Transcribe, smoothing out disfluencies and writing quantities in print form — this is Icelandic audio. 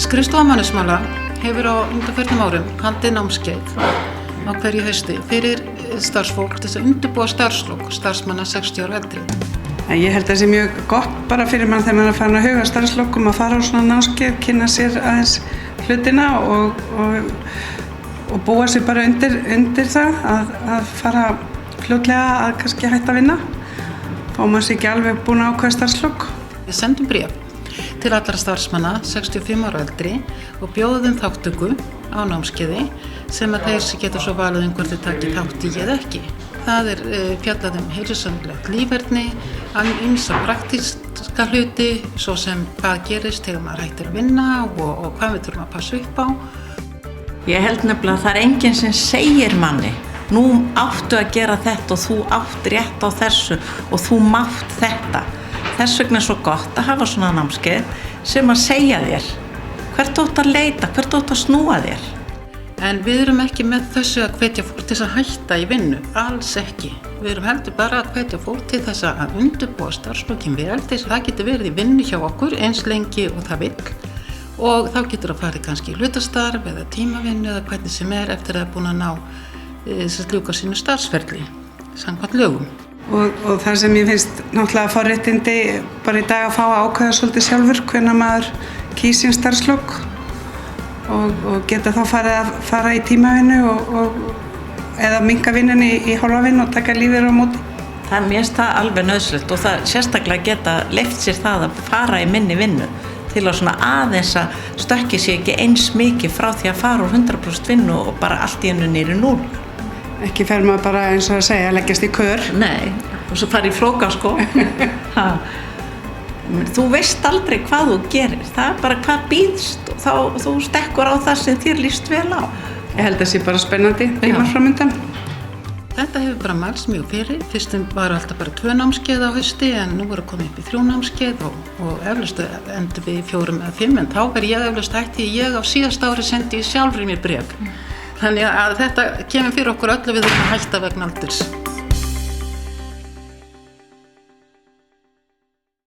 Skrifstofa mannauðsmála hefur á undanförnum árum haldið námskeið á hverju hausti fyrir starfsfólk til þess að undirbúa starfslok starfsmanna 60 ára eldri. Ég held að það sé mjög gott bara fyrir mann þegar mann er farin að huga starfslokum að fara á svona námskeið, kynna sér aðeins hlutina og búa sér bara undir það að fara fljótlega að kannski hætta að vinna. Fá maður sér ekki alveg búin að ákveða starfslok. Við sendum bréf til allra starfsmanna 65 ára eldri og bjóðum þáttöku á námskeiði sem að þeir sem geta svo valið hvort þeir taki þátt í eða ekki. Það fjallað heilsusamlegt líferni, ýmsa praktíska hluti, svo sem hvað gerist þegar maður hættir að vinna og hvað við þurfum að passa upp á. Ég held nefnilega að það er enginn sem segir manni nú áttu að gera þetta og þú átt rétt á þessu og þú mátt þetta. Þess vegna er svo gott að hafa svona námskeið sem að segja þér hvert þú átt að leita, hvert þú átt að snúa þér. En við erum ekki með þessu að hvetja fólk til þess að hætta í vinnu, alls ekki. Við erum heldur bara að hvetja fólk til þess að undirbúa starfslokin vel, þess að það getur verið í vinnu hjá okkur eins lengi og það vill. Og þá getur það farið kannski í hlutastarf eða tímavinnu eða hvernig sem eftir að það er búin að ná ljúka sínu starfsferli, samkvæmt lögum. Og það sem ég finnst náttúrulega forréttindi bara í dag að fá að ákveða svolítið sjálfur hvenær maður kýs sín starfslok og geta þá fara í tímavinnu eða minnka vinnunni í hálfa vinnu og taka lífið á móti. Það er mér það alveg nauðsynlegt og það sérstaklega geta leyft sér það að fara í minni vinnu til að svona aðeins að stökkja sig ekki eins mikið frá því að fara úr 100% vinnu og bara allt í einu niður í 0. Ekki fer maður bara eins og að segja, leggjast í kör. Nei, og svo fara í flóka sko. Þú veist aldrei hvað þú gerir, það er bara hvað býðst og þá þú stekkur á það sem þér líst vel á. Ég held að það sé bara spennandi tímar framundan. Þetta hefur bara mælst mjög fyrir. Fyrstum var alltaf bara 2 námskeið á hausti en nú er að koma upp í 3 námskeið og eflaust endur við í 4 eða 5 en þá verð ég eflaust hætti ég á síðasta ári sendi sjálfri mér bréf. Þannig að þetta kemur fyrir okkur öll og við þurfum að hætta vegna aldurs.